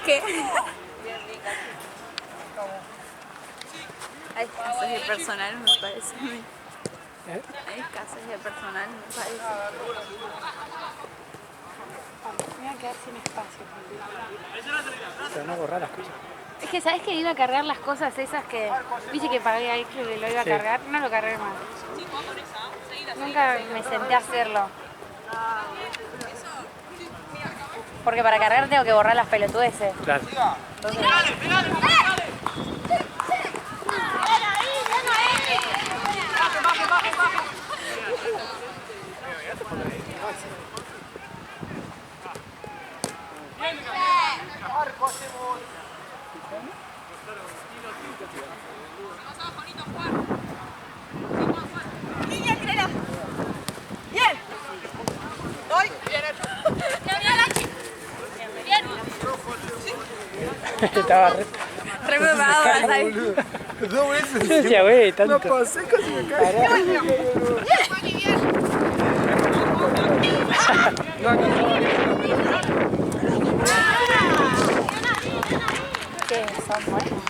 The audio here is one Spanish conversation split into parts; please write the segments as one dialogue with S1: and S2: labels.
S1: ¿Qué? Hay escasez de personal, me parece a mí. Hay escasez de personal, me parece.
S2: Me voy a quedar sin espacio.
S3: Se van a borrar las cosas.
S2: Es que sabes que iba a cargar las cosas esas que viste que pagué ahí que lo iba a cargar, no lo cargué más. Nunca me senté a hacerlo. Porque para cargar tengo que borrar las pelotudeces.
S3: Claro.
S2: Entonces,
S3: Estaba re
S1: preparado para salir.
S4: Dos veces.
S3: decía, güey, tanto.
S4: No pasé, casi me caí.
S2: que son buenos.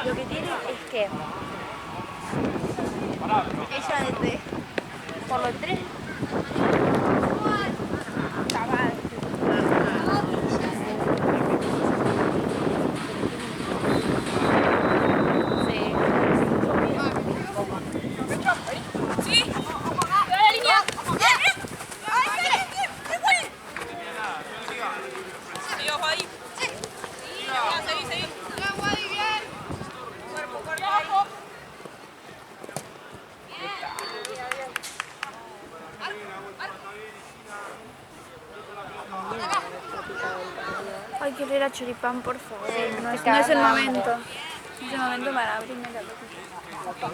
S2: Lo que tiene es que
S1: Ella de té.
S2: por los tres
S1: Ay, quiero ir a Choripán, por favor. No es el
S2: cagando hambre.
S1: momento. No es el momento para abrirme la boca.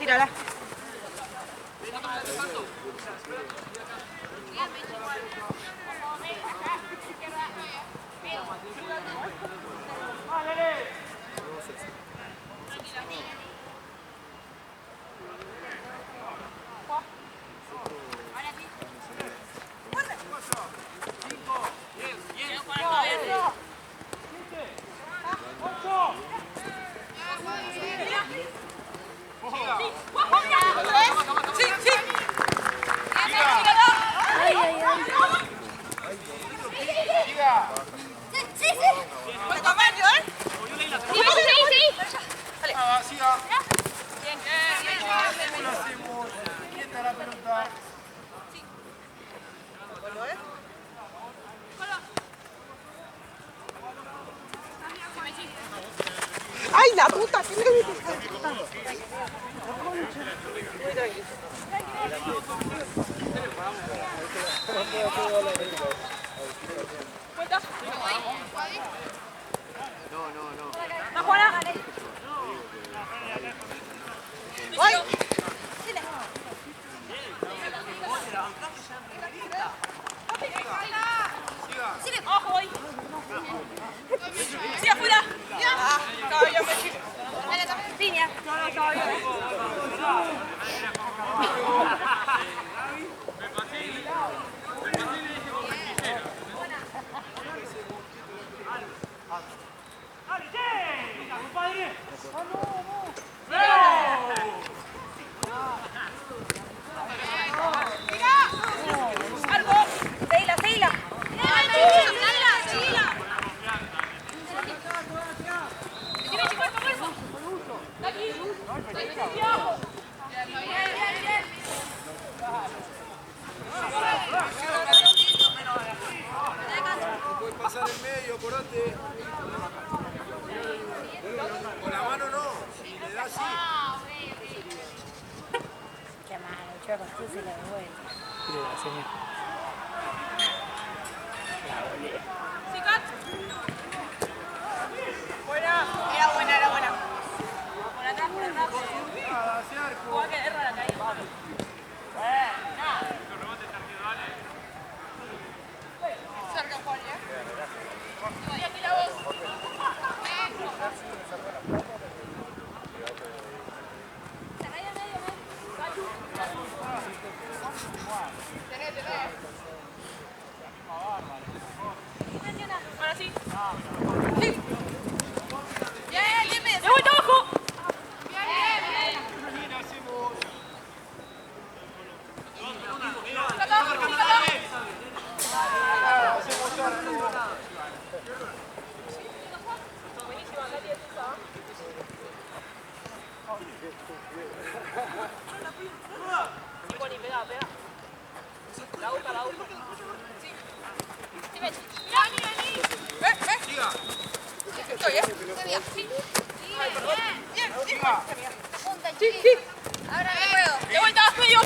S1: Tírala.
S5: la puta que le dije!
S1: ¡Va, Juana!
S5: ¡Ay!
S1: ¡Ojo ahí! ¡Sí, afuera!
S5: Todavía me chico.
S2: Línea.
S1: ¡Seguila, seguila!
S4: Puedes pasar en medio, acordate. Con la mano no. Si le das así.
S2: Qué malo, yo con tú se la devuelve.
S3: Mire la señal.
S1: Buena. Era buena, era buena. Por atrás, por atrás. Juega que erra la caída. Cerca, Juan, ¿eh? Y aquí la voz. Ahora sí. Sí. Bien, bien. ¡De vuelta abajo!
S5: Estoy, ¿eh?
S1: Ahora no puedo. ¡De vuelta, medio!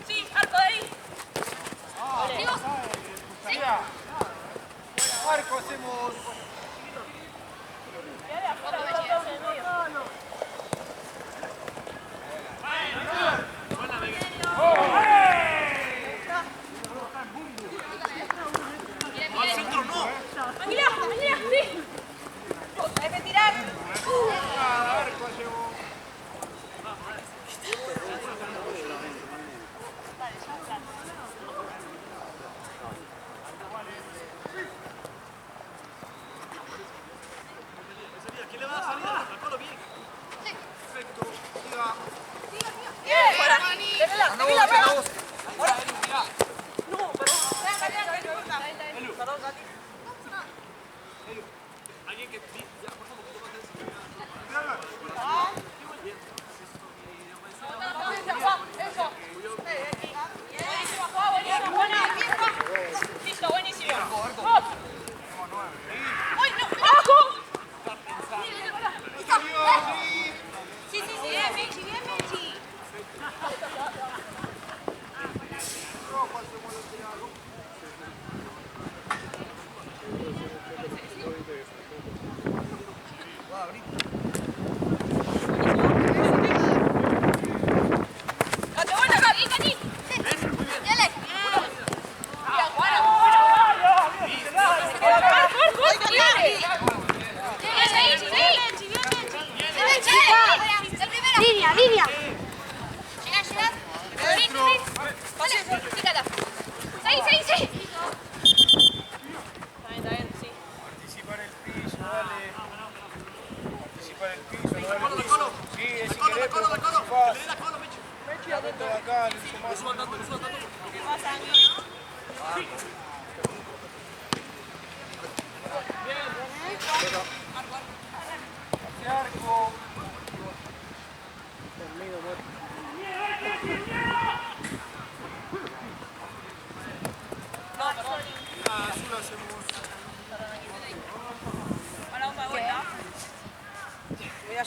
S1: Sí, arco de ahí.
S4: Marco, hacemos.
S1: Listo, buenísimo. Sí, bien, Mechi, bien, Mechi.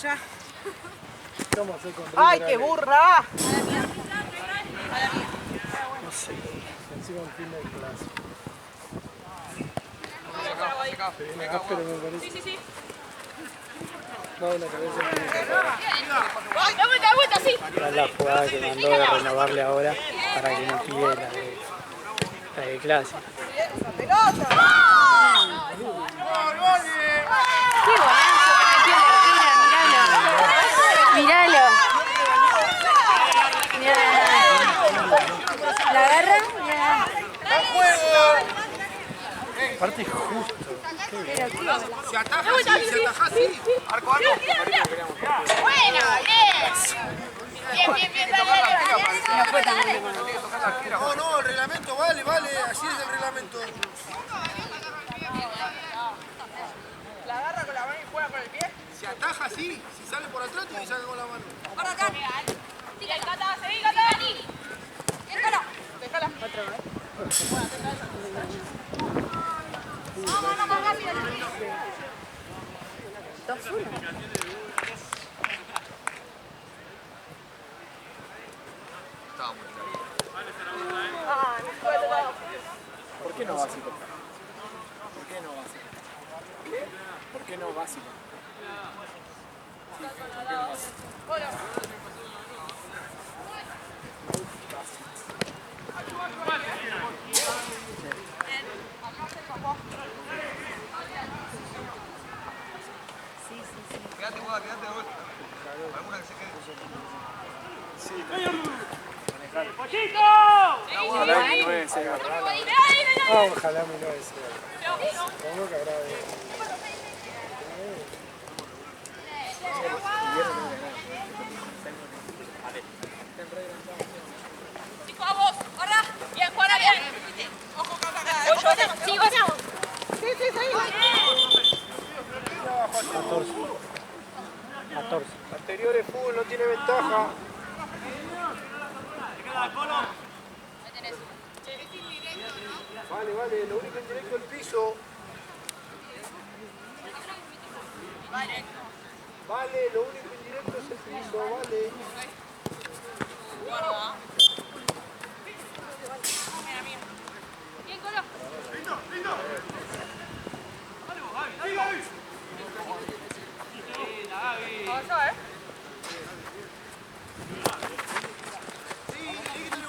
S5: ya.
S3: ¿Cómo hacer con
S5: ¡Ay,
S3: River
S5: qué
S3: Ale?
S5: burra!
S3: No sé. Encima un fin de clase. Se viene áspero, me parece.
S1: Sí.
S3: No, una cabeza en
S1: Da vuelta, sí.
S3: Esta es la jugada que mandó de renovarle ahora para que no pide la de clase.
S5: ¡Esa pelota!
S2: ¡Qué golazo que metió la arquera! ¡Míralo! ¡Míralo! ¿La agarra?
S3: Aparte es justo.
S2: Pero qué golazo.
S4: Se ataja así. Arco.
S1: Bueno, bien, dale.
S2: No fue tan bueno.
S4: No, el reglamento, vale, así es el reglamento.
S5: La agarra con la mano y juega con el pie.
S4: Se ataja así, si sale por atrás tiene que sacar con la mano.
S1: Para acá. Tira el Cata, seguí, Cata. Déjala.
S5: Otra vez.
S1: No, más rápido.
S2: 2-1.
S3: ¿Por qué no básico? ¿Por qué no básico? ¿Por qué no básico?
S4: Quédate de vuelta. Alguna que se quede.
S3: Ojalá mi 9 se gane. Ojalá mi 9 se gane. Supongo que habrá de...
S1: Chico, a vos. Ahora. Bien, Juana, bien. Ojo, Cata. Sí, vayamos.
S5: Sí,
S3: 14.
S4: Anterior es fútbol, no tiene ventaja. Vale, lo único indirecto es el piso. Vale, lo único indirecto es el piso, vale.
S1: Guarda. Bien, Colo.
S5: Avanzó,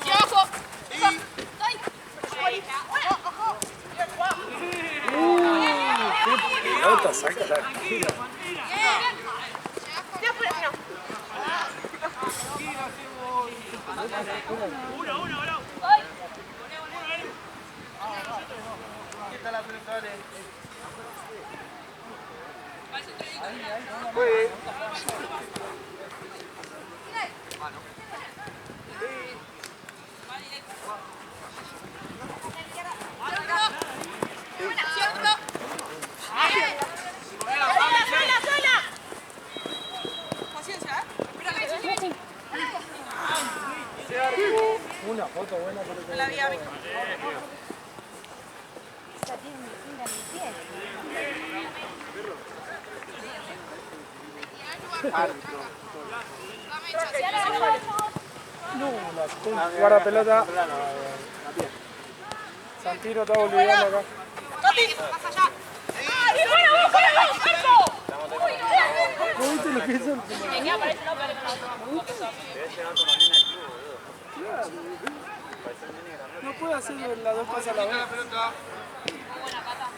S1: Sí, ojo. Estoy.
S3: Pelota, saca la gira.
S4: Aquí está la pelota, dale.
S3: Una foto buena para que
S5: La vi a mí.
S2: Esta tiene mi pinta en mi pie.
S3: No, guarda pelota. Santino está olvidando acá.
S1: Pasa allá. ¡Ay, bueno, Marco!
S3: ¿No viste lo que hizo el
S1: ¿Qué aparece? No, pero
S3: No puede hacer las dos cosas a la vez.
S4: La pelota.
S1: buena, Cata.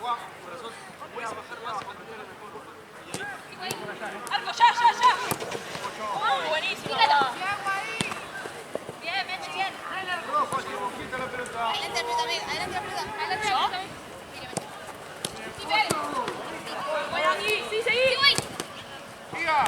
S4: Juan, corazón. Voy a bajar más.
S1: Arco, ya. Buenísimo. Bien, Mechi, bien.
S4: Rojo, que quita la pelota.
S1: Adelante la pelota. Bueno, aquí, sí, seguí.
S4: Siga.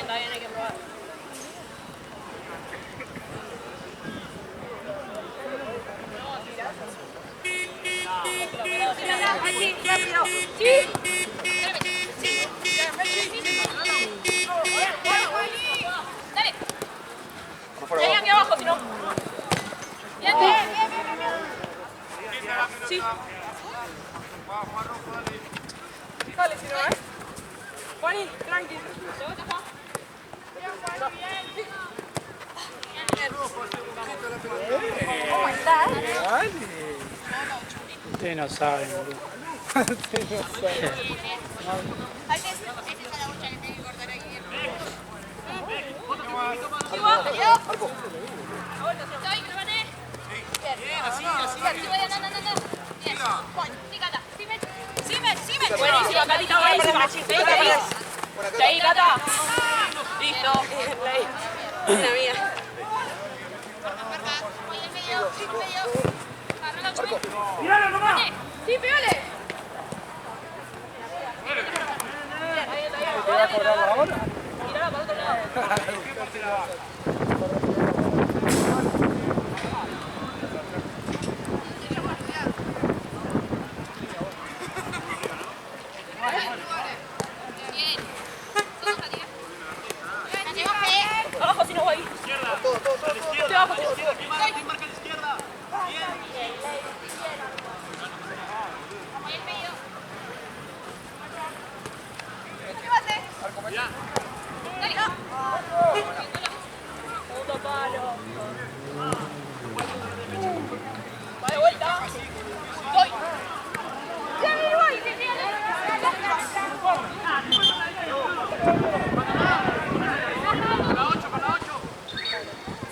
S1: Está bien, hay que probar. Aquí, rápido. Sí. Dale.
S4: fuera.
S1: Ahí aquí abajo, si no. Bien, bien, bien, bien, bien. Sí.
S5: Fíjale si no, Juani, tranqui.
S2: ¿Cómo estás?
S3: Ustedes no saben, boludo. Ustedes no saben.
S1: Buenísima, Catita, buenísima. De ahí, Cata. Listo. Mira, mía. ¡Míralo nomás! ¡Sí, pégale!
S3: ¿Te va a cobrar la hora?
S1: Tirala para otro lado. Abajo si no voy. Estoy abajo, estoy abajo.
S4: Marca a la izquierda.
S1: Segundo palo. Va de vuelta. Voy.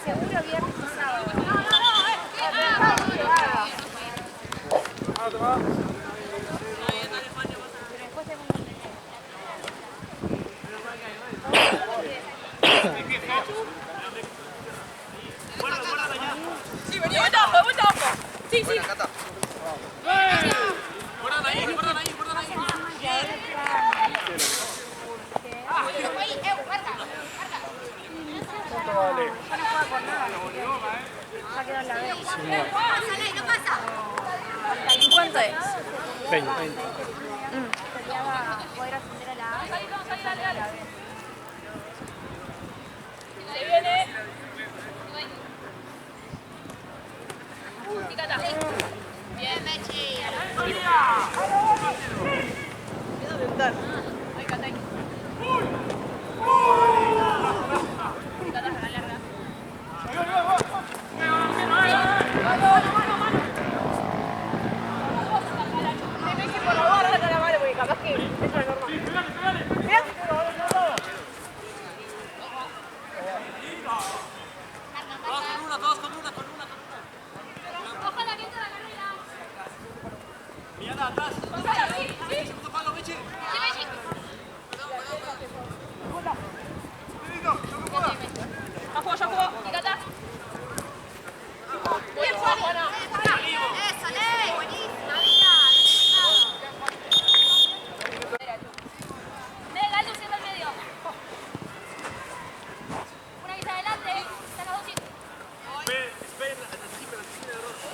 S2: Seguro viernes y sábado.
S1: Sí, vení, vuelta abajo, vuelta abajo. Sí, sí.
S4: Guardan ahí, guardan ahí, guardan ahí.
S3: ¿Cuánto vale?
S2: Ya no juega por nada. Ya quedó en la B.
S1: ¿Y cuánto es?
S3: 20.
S2: Quería poder ascender a la A. A la B.
S1: Se viene. Y Cata. Bien, Mechi.
S5: Queda dental.
S1: Ahí, Cata, ahí. Y Cata, la larga.
S5: Mechi, por favor, agárrate la mano porque capaz que eso es normal. Bien.
S4: Todos con una.
S1: Ojalá que entre la carrera.
S4: Mirada atrás.
S1: Sí, sí.
S4: Segundo palo, Mechi.
S1: Sí, Mechi. Ya jugó, ya jugó. Y Cata. Bien, Juana. Venga, Lu, siempre al medio. Una que está adelante, están los dos chicos.
S4: Esperen la anticipen de Rosa.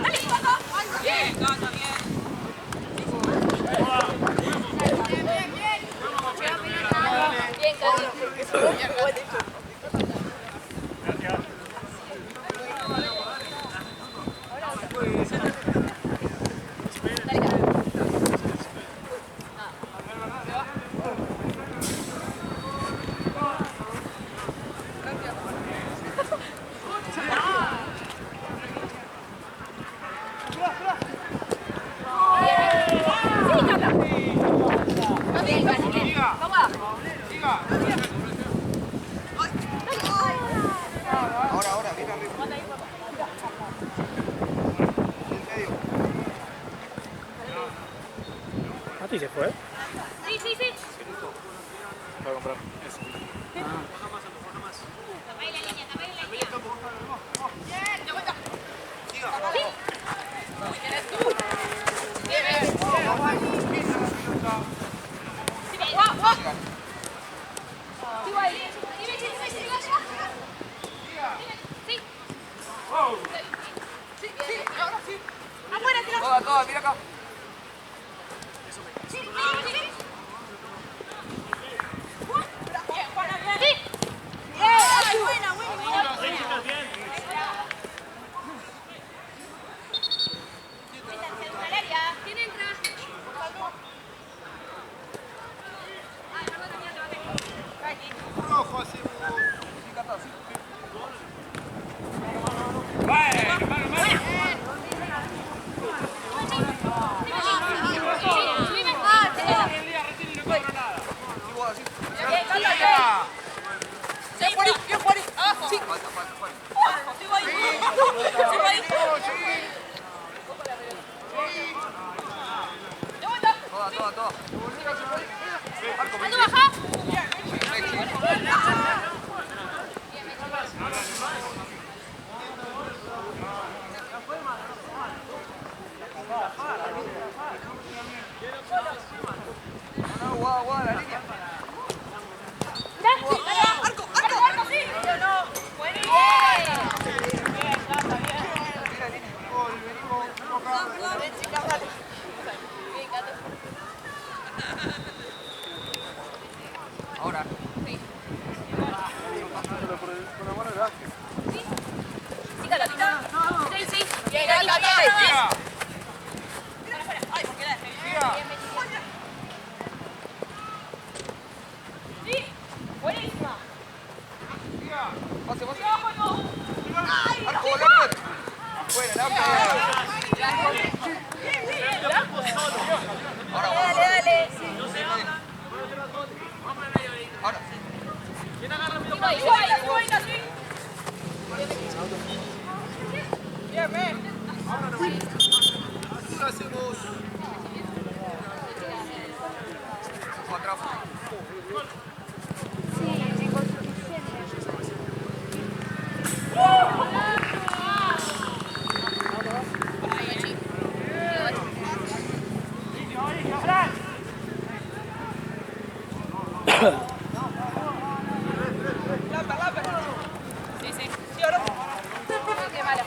S1: Dale, Paco. Bien, Cata, bien. Bien, Cata.
S4: Ahora, bien arriba.
S3: ¿Mati se fue?
S1: Sí, sí, sí.
S3: Voy a comprar.
S1: Tapá la línea, tapá la línea.
S4: Todas, mira acá.
S1: Bien, Juana, bien. ¿Cuándo baja?
S6: La línea.
S1: ¡Arco, sí! Yo no. ¡Buenísimo! Bien, Cata, bien. Ven, chicas, dale. Bien, Cata.
S6: Ahora.
S1: Sí.
S4: Con la mano de Vázquez.
S1: Sí, Catatita. Sí, sí. Bien, Cata, bien. Fuera. Ay, ¿por qué la dejé? Bien, Mechi. Sí. Buenísima.
S6: Pase.
S1: ¡Ay!
S6: Arco, Lambert. Afuera, Lambert. Ahora,
S1: Dale.
S6: ahora.
S1: Igual, así.
S5: Bien, ven.
S4: ¿Qué hacemos?
S6: Atrás.
S2: Sí, me construcción.
S1: Sí, sí. Sí, ahora. Qué malo.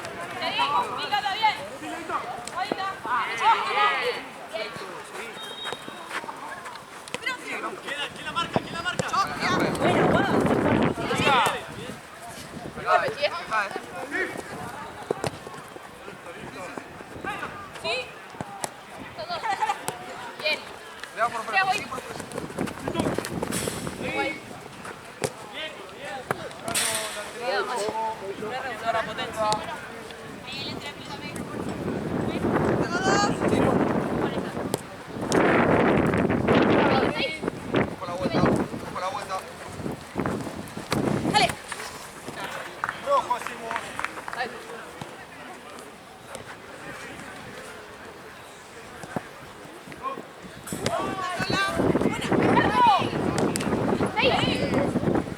S1: Sí, Cata, bien. Ahí está. Sí. Todos. Bien.
S6: Le da por
S1: Ya voy. Cuidado, Macho. Una reguladora potencia. Ahí entra, explícame.
S6: Por la vuelta.
S1: Dale.
S4: Rojo hacemos.
S1: Ahí.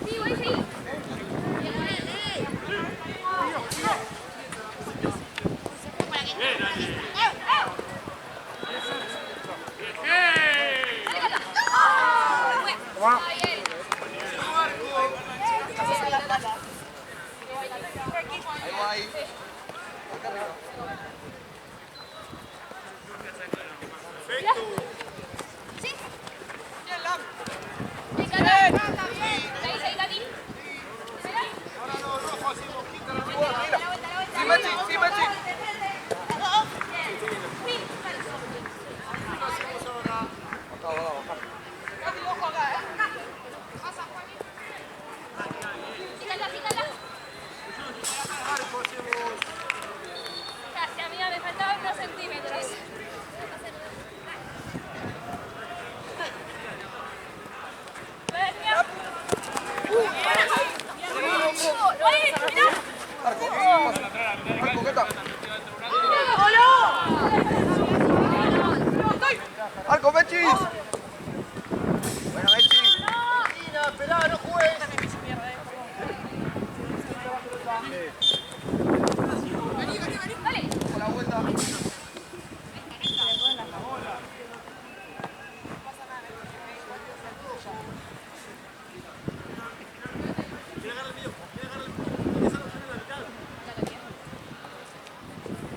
S2: Sí, voy a seguir.
S6: Ahí va, ahí. Acá arriba.
S4: Ahora no, rojo hacemos. Quita la
S6: Sí, Mechi. Acá va a bajar.
S4: arco hacemos.
S2: Casi, amiga, me faltaban unos centímetros.
S6: Arco, ¿qué tal? Arco, Mechi. Buena, Mechi.
S4: Mira, esperá, no juegues.
S6: Por la vuelta.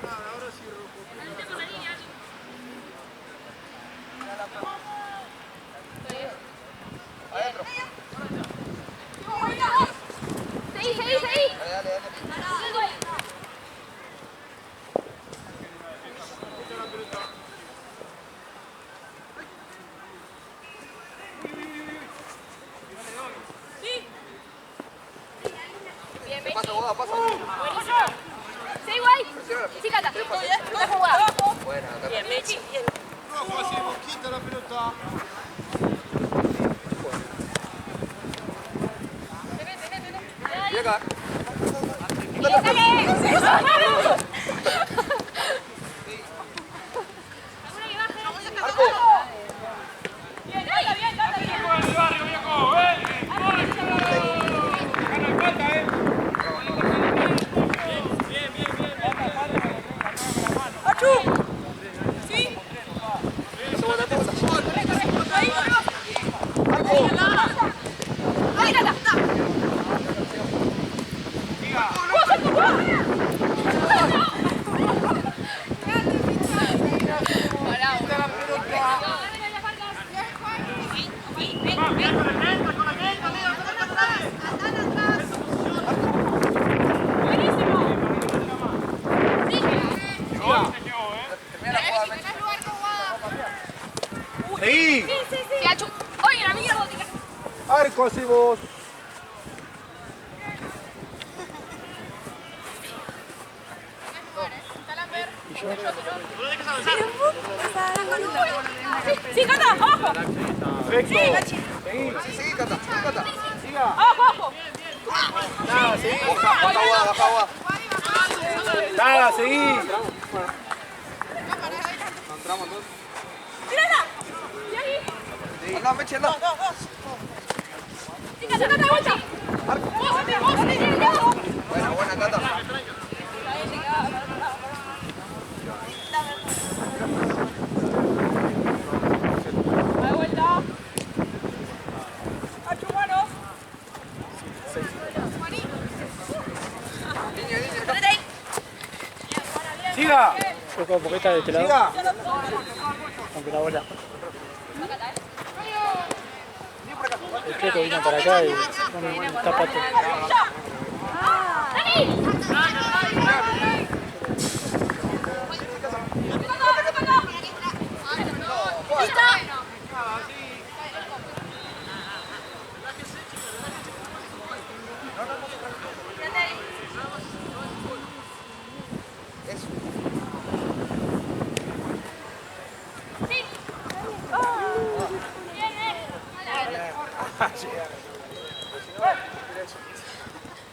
S4: Ahora sí, rojo.
S3: Seguí.
S1: Sí, Achu. Oye, la mierda.
S3: Arco, así vos.
S1: Sí, Cata, abajo.
S3: Perfecto.
S6: Sí, Cata, Cata.
S1: Abajo, abajo.
S3: Nada, seguí.
S6: Baja agua, baja agua.
S3: Nada, seguí.
S6: Entramos todos.
S1: ¡Tírala! ¿Y ahí?
S6: Sí. Anda, Mechi, anda.
S1: Sí, Cata, Cata, vuelta. Vos,
S6: Buena, buena, Cata.
S1: de vuelta. Achu, mano.
S3: Siga.
S7: Yo como poqueta de este lado,
S3: Siga.
S7: aunque la bola. El Checo vino para acá y está pato.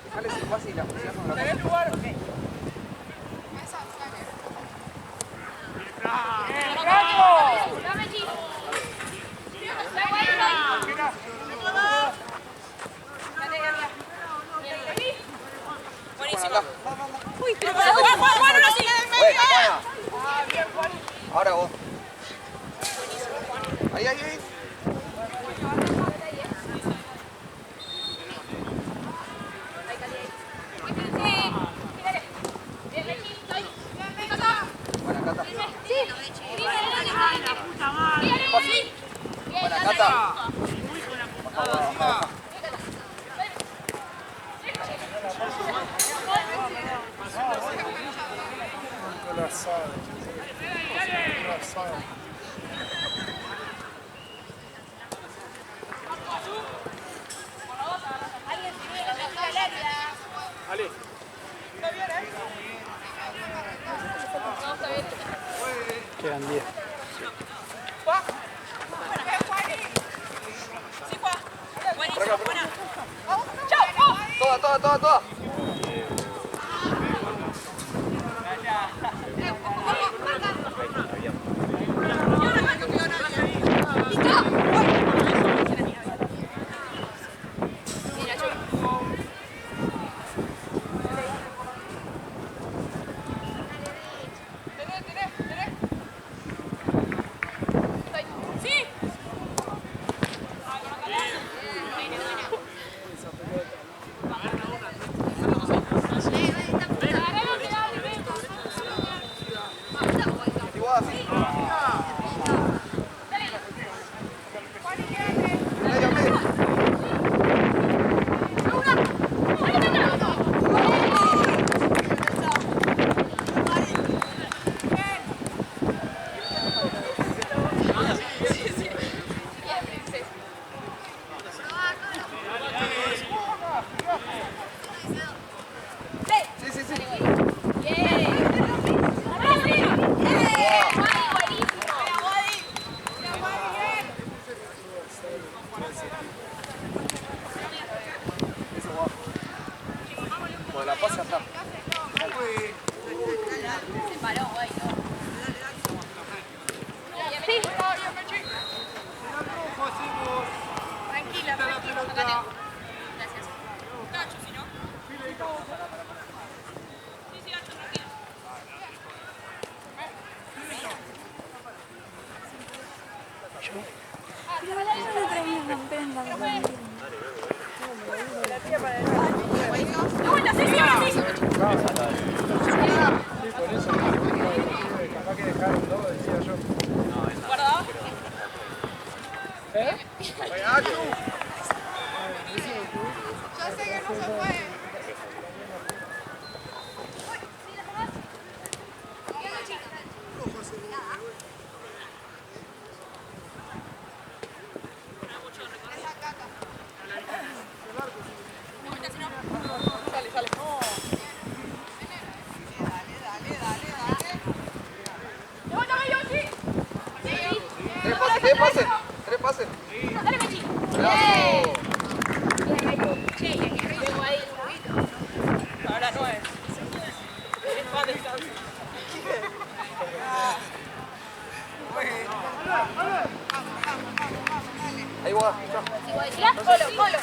S6: Dejale sin pase y la presión con la
S1: ¿Tenés lugar? Ok.
S6: Buenísimo.
S1: Uy, pero para jugar, Juan, no sigue del medio.
S6: Buena. Ahora vos. Ahí, ahí, ahí. Buena, Cata. Buena, Cata.
S3: Ale.
S7: Quedan 10.
S1: Sí, Juan. Buenísimo, buena. Chau.
S6: Toda, toda, toda, toda.
S1: Sí.
S6: Igual así. Medio, medio. Sí, sí, sí.
S1: Bien.
S6: 3 pases. 3 pases.
S5: Dale, Mechi.
S6: Bravo.
S5: Sí, tengo ahí un poquito.
S1: Ahora no es. Es más descanso.
S6: Ahí va.
S5: Mirá, Colo.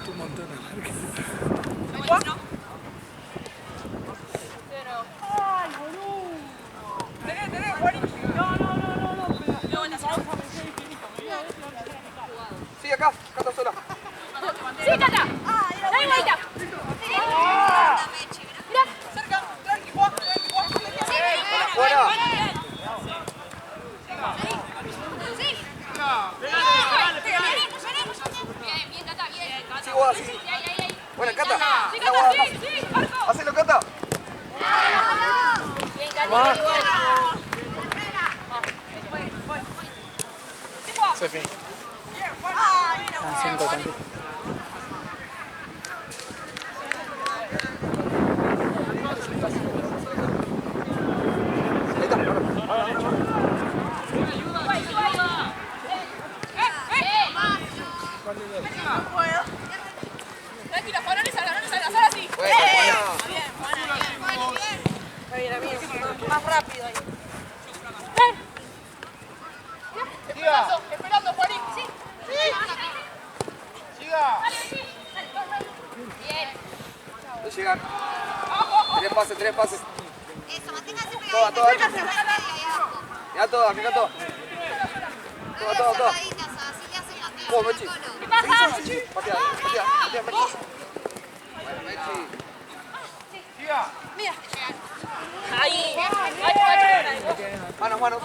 S7: Un montón de marcas.
S1: Tenés, Juanito.
S6: Sí, acá. Cata sola.
S5: Sí, Cata. Dale vuelta. Mirá.
S1: Cerca, tranqui, Juan.
S6: Fuera.
S5: Bien, Cata, bien.
S6: Sí, vos así.
S5: Ahí.
S6: Buena, Cata.
S5: Sí,
S6: Acá,
S5: Cata,
S6: vos.
S5: sí, Marco.
S6: Hacelo, Cata.
S5: Bien, Cata, igual.
S7: Se fin. Están 5 también.
S6: Ahí está.
S1: Tranquila, Juan, no le salgas, ahora sí.
S6: Buena, buena.
S1: Bien, amigo. Más rápido ahí. Esperando, Juanín. Sí.
S4: Siga.
S6: No llegan. 3 pases.
S5: Eso, manténgase
S6: Toda.
S5: pegaditas.
S6: Mirá toda, mirá toda. Toda.
S5: Así le hacen la tela.
S6: Vos, Mechi.
S5: ¿Qué pasa?
S6: Patea, Mechi. Bueno, Mechi.
S4: Siga.
S1: Mira.
S5: Ahí.
S6: Manos.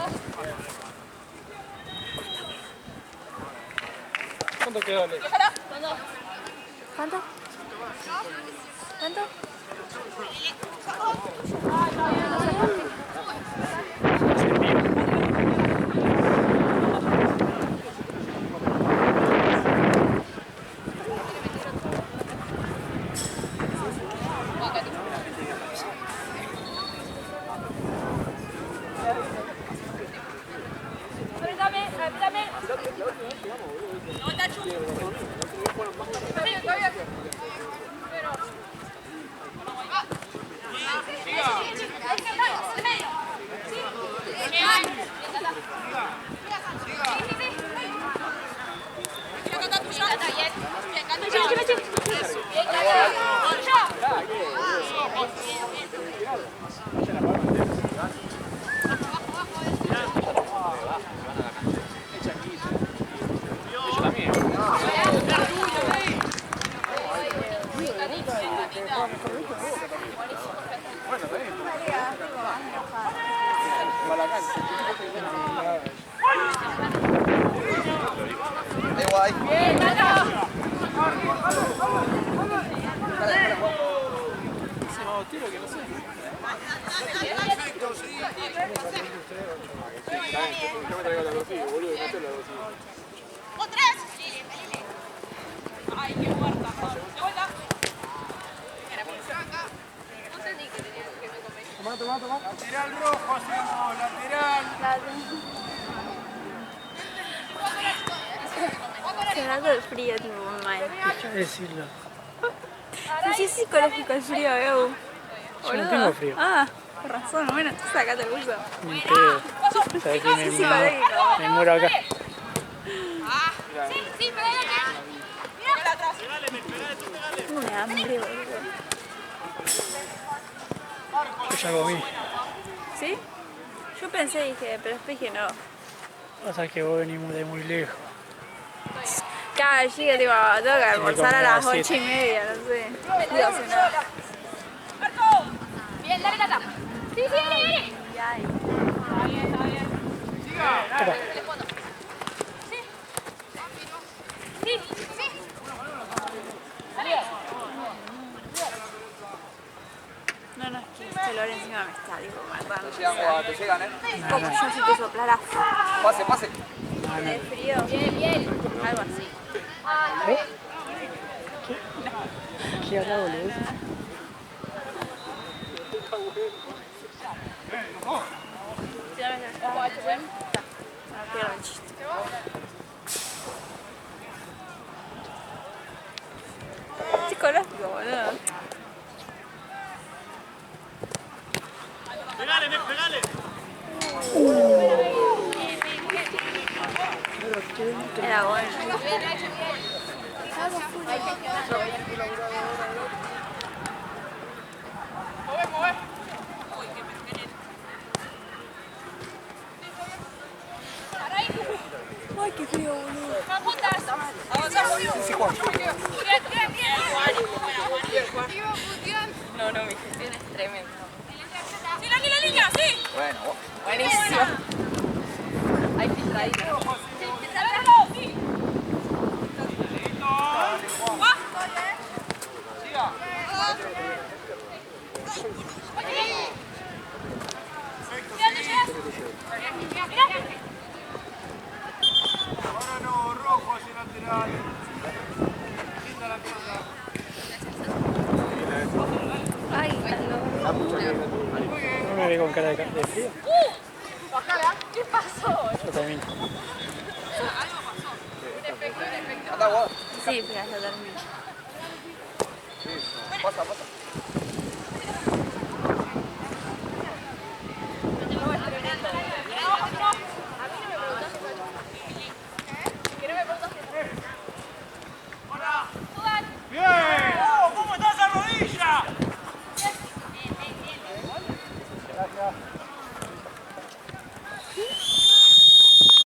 S7: ¿Cuánto quedó, Ale?
S2: ¿Cuánto?
S5: Apretame.
S6: Ahí va, ahí.
S5: Bien, Cata.
S7: Tiro que no sé.
S3: Yo me traigo la dosilla, boludo, no te la dosilla.
S1: Ay, qué muerta. De vuelta.
S7: Toma.
S4: Lateral rojo hacemos, lateral.
S2: Se me da el frío, tipo, mal.
S7: Escucha decirlo.
S2: No sé si es psicológico el frío, Evo.
S7: Yo no tengo frío.
S2: Ah, por razón. Bueno, entonces acá te gusta.
S7: Ni pedo. Sabes que me muero acá.
S5: Sí, pegale.
S1: Mira atrás.
S2: Una hambre, boludo.
S7: Yo ya comí.
S2: ¿Sí? Yo pensé, dije, pero después dije no.
S7: Pasa que vos venimos de muy lejos.
S2: Claro, yo digo, tengo que almorzar a las
S7: comí a
S2: 8:30, no sé. Digo, si no.
S1: Marco.
S5: Bien, dale, Cata. Sí, dale.
S2: Ya,
S1: Está bien.
S7: Toma.
S5: Sí. Dale.
S2: no, es que este olor encima me está, digo, matando.
S6: Te llegan, Guada, te llegan,
S2: Como yo siento soplar a
S6: Pase.
S2: de frío.
S5: Bien.
S2: Algo así.
S7: ¿Qué habla, boludo?
S2: Era bueno.
S1: Ay, qué frío, boludo. Avanzamos.
S6: Sí, Juan.
S1: Bien. No, mi gestión es tremenda. ¡Sí, la línea! ¡Sí!
S6: Bueno,
S1: Buenísimo. Ahí filtradito. Sí, sí.
S4: Ahora no, rojo hacia lateral. Linda la cosa.
S2: Ay, tan loco.
S7: No me ve con cara de frío.
S1: ¿Qué pasó?
S7: Yo también.
S6: anda, Juan.
S2: Sí, pero ya terminé.
S6: Pasa.